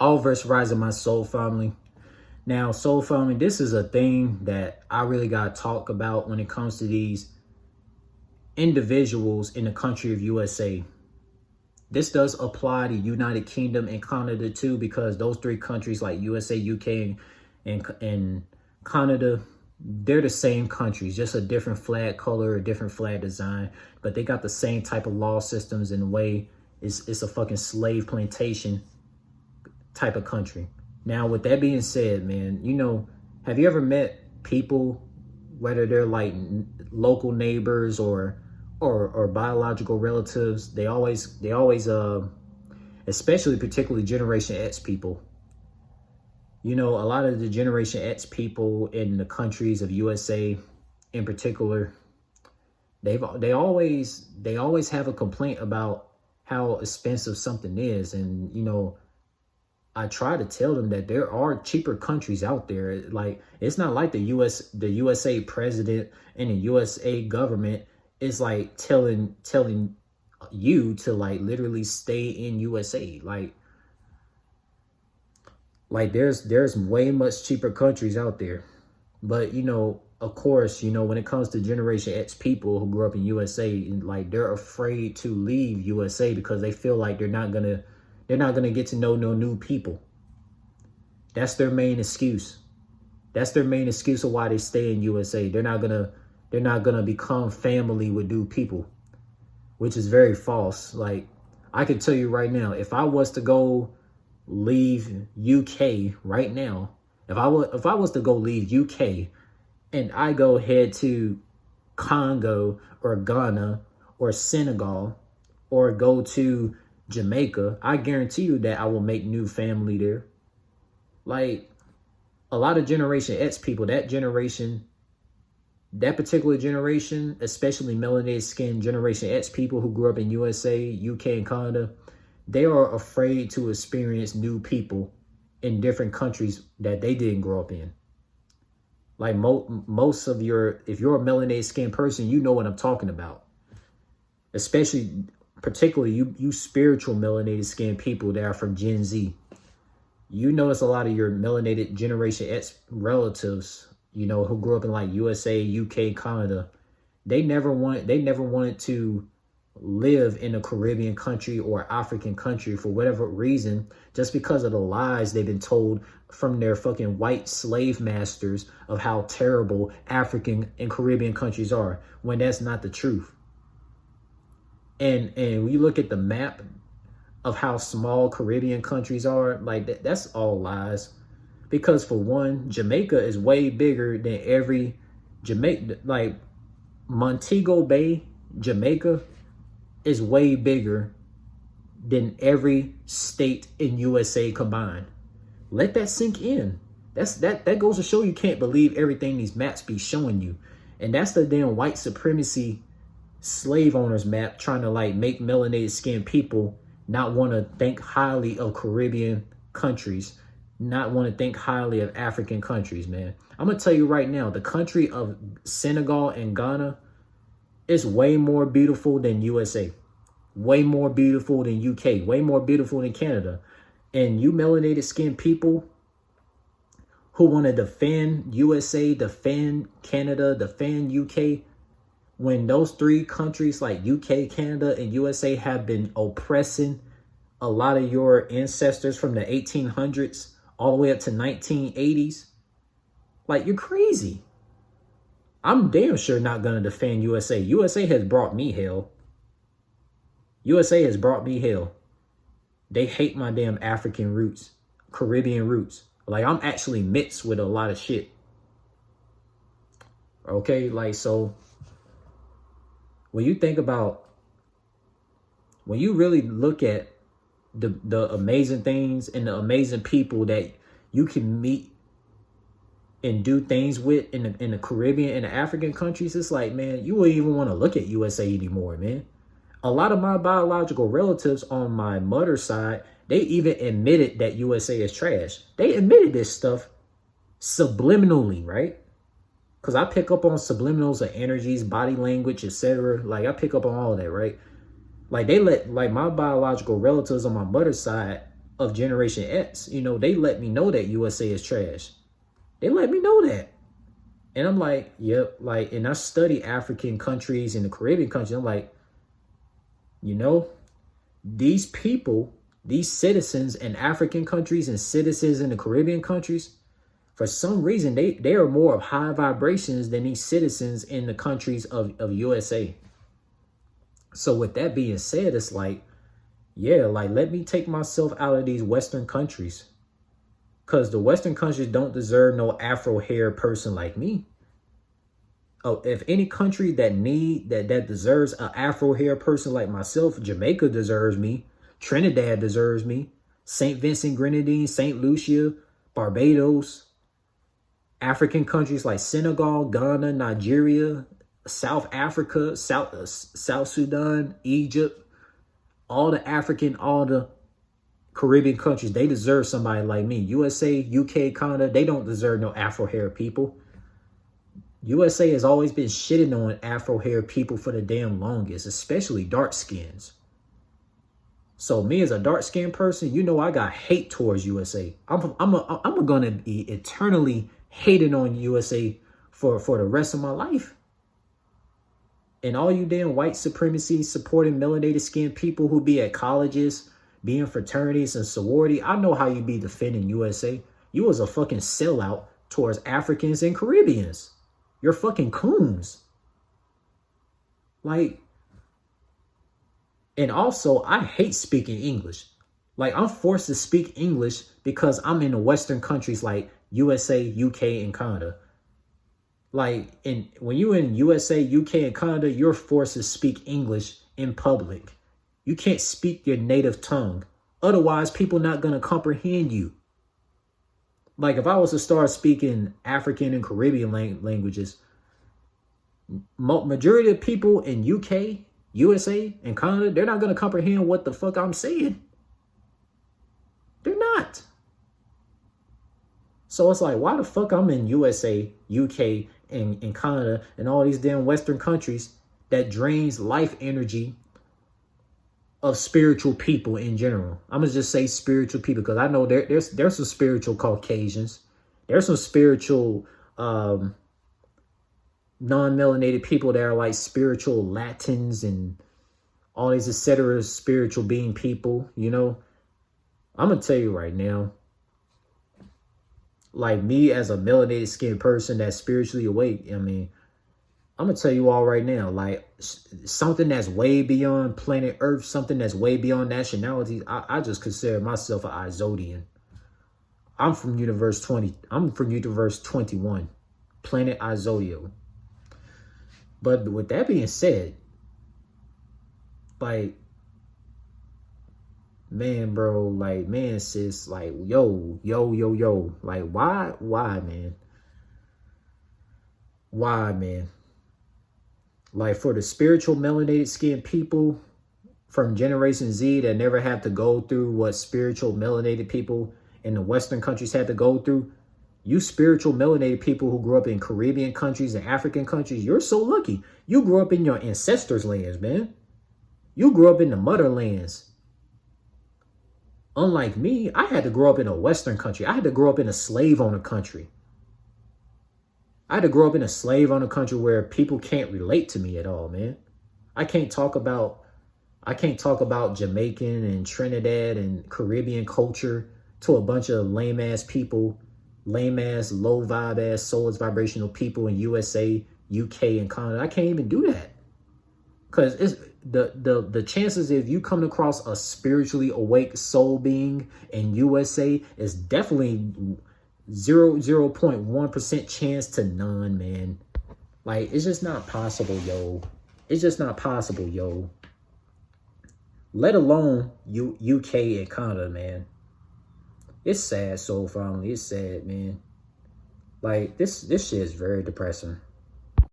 All verse rising my soul family. Now, soul family, this is a thing that I really got to talk about when it comes to these individuals in the country of USA. This does apply to United Kingdom and Canada too, because those three countries like USA, UK, and Canada, they're the same countries, just a different flag color, a different flag design, but they got the same type of law systems in a way. It's a fucking slave plantation type of country. Now, with that being said, man, you know, have you ever met people, whether they're like local neighbors or biological relatives? They always especially particularly Generation X people. You know, a lot of the Generation X people in the countries of USA in particular, they always have a complaint about how expensive something is. And, you know, I try to tell them that there are cheaper countries out there. Like, it's not like the USA president and the USA government is like telling you to like literally stay in USA. Like there's way much cheaper countries out there. But, you know, of course, you know, when it comes to Generation X people who grew up in USA, like they're afraid to leave USA because they feel like they're not gonna get to know no new people. That's their main excuse. That's their main excuse of why they stay in USA. They're not gonna become family with new people, which is very false. Like, I can tell you right now, if I was to go leave UK right now, if I was to go leave UK and I go head to Congo or Ghana or Senegal or go to Jamaica, I guarantee you that I will make new family there. Like, a lot of Generation X people, that particular generation, especially melanated skin Generation X people who grew up in USA, UK, and Canada, they are afraid to experience new people in different countries that they didn't grow up in. Like most of if you're a melanated skin person, you know what I'm talking about. Particularly you spiritual melanated skin people that are from Gen Z. You notice a lot of your melanated Generation X relatives, you know, who grew up in like USA, UK, Canada, they never wanted to live in a Caribbean country or African country for whatever reason, just because of the lies they've been told from their fucking white slave masters of how terrible African and Caribbean countries are, when that's not the truth. And when you look at the map of how small Caribbean countries are, like that's all lies. Because for one, Jamaica is way bigger than every like Montego Bay, Jamaica is way bigger than every state in USA combined. Let that sink in. That goes to show you can't believe everything these maps be showing you. And that's the damn white supremacy slave owners map trying to like make melanated skin people not want to think highly of Caribbean countries, not want to think highly of African countries, man. I'm going to tell you right now, the country of Senegal and Ghana is way more beautiful than USA, way more beautiful than UK, way more beautiful than Canada. And you melanated skin people who want to defend USA, defend Canada, defend UK, when those three countries like UK, Canada, and USA have been oppressing a lot of your ancestors from the 1800s all the way up to 1980s, like, you're crazy. I'm damn sure not going to defend USA. USA has brought me hell. USA has brought me hell. They hate my damn African roots, Caribbean roots. Like, I'm actually mixed with a lot of shit. Okay, like, so when you think about, when you really look at the amazing things and the amazing people that you can meet and do things with in the Caribbean and the African countries, it's like, man, you wouldn't even want to look at USA anymore, man. A lot of my biological relatives on my mother's side, they even admitted that USA is trash. They admitted this stuff subliminally, right? Because I pick up on subliminals of energies, body language, etc. Like, I pick up on all of that, right? Like, they let, like, my biological relatives on my mother's side of Generation X, you know, they let me know that USA is trash. They let me know that. And I'm like, yep, like, and I study African countries and the Caribbean countries. I'm like, you know, these people, these citizens in African countries and citizens in the Caribbean countries, for some reason, they are more of high vibrations than these citizens in the countries of USA. So with that being said, it's like, yeah, like, let me take myself out of these Western countries. Because the Western countries don't deserve no Afro hair person like me. Oh, if any country that deserves an Afro hair person like myself, Jamaica deserves me. Trinidad deserves me. St. Vincent, Grenadines, St. Lucia, Barbados. African countries like Senegal, Ghana, Nigeria, South Africa, South Sudan, Egypt. All the Caribbean countries, they deserve somebody like me. USA, UK, Canada, they don't deserve no Afro hair people. USA has always been shitting on Afro hair people for the damn longest, especially dark skins. So me as a dark skinned person, you know, I got hate towards USA. I'm gonna be eternally hating on USA for the rest of my life. And all you damn white supremacy supporting melanated skinned people who be at colleges, be in fraternities and sorority, I know how you be defending USA. You was a fucking sellout towards Africans and Caribbeans. You're fucking coons. Like, and also, I hate speaking English. Like, I'm forced to speak English because I'm in the Western countries like USA, UK, and Canada. Like, when you're in USA, UK, and Canada, you're forced to speak English in public. You can't speak your native tongue. Otherwise, people not going to comprehend you. Like, if I was to start speaking African and Caribbean languages, majority of people in UK, USA, and Canada, they're not going to comprehend what the fuck I'm saying. They're not. So it's like, why the fuck I'm in USA, UK, and Canada, and all these damn Western countries that drains life energy of spiritual people in general. I'm gonna just say spiritual people because I know there's some spiritual Caucasians. There's some spiritual non-melanated people that are like spiritual Latins and all these etc. spiritual being people, you know. I'm gonna tell you right now, like me as a melanated skinned person that's spiritually awake, I mean, I'm gonna tell you all right now, like something that's way beyond planet Earth, something that's way beyond nationalities. I just consider myself an Izodian. I'm from universe 20. I'm from universe 21, planet Izodio. But with that being said, like, man, bro, like, man, sis, like, yo, like, why, man? Why, man? Like, for the spiritual melanated skinned people from Generation Z that never have to go through what spiritual melanated people in the Western countries had to go through, you spiritual melanated people who grew up in Caribbean countries and African countries, you're so lucky. You grew up in your ancestors' lands, man. You grew up in the motherlands. Unlike me, I had to grow up in a Western country. I had to grow up in a slave owner country. I had to grow up in a slave owner country where people can't relate to me at all, man. I can't talk about Jamaican and Trinidad and Caribbean culture to a bunch of lame ass people, lame ass, low vibe ass, soulless vibrational people in USA, UK, and Canada. I can't even do that. Because it's the chances if you come across a spiritually awake soul being in USA is definitely 0.1% chance to none, man. Like, it's just not possible, yo. It's just not possible, yo. Let alone UK and Canada, man. It's sad, soul family. It's sad, man. Like, this shit is very depressing.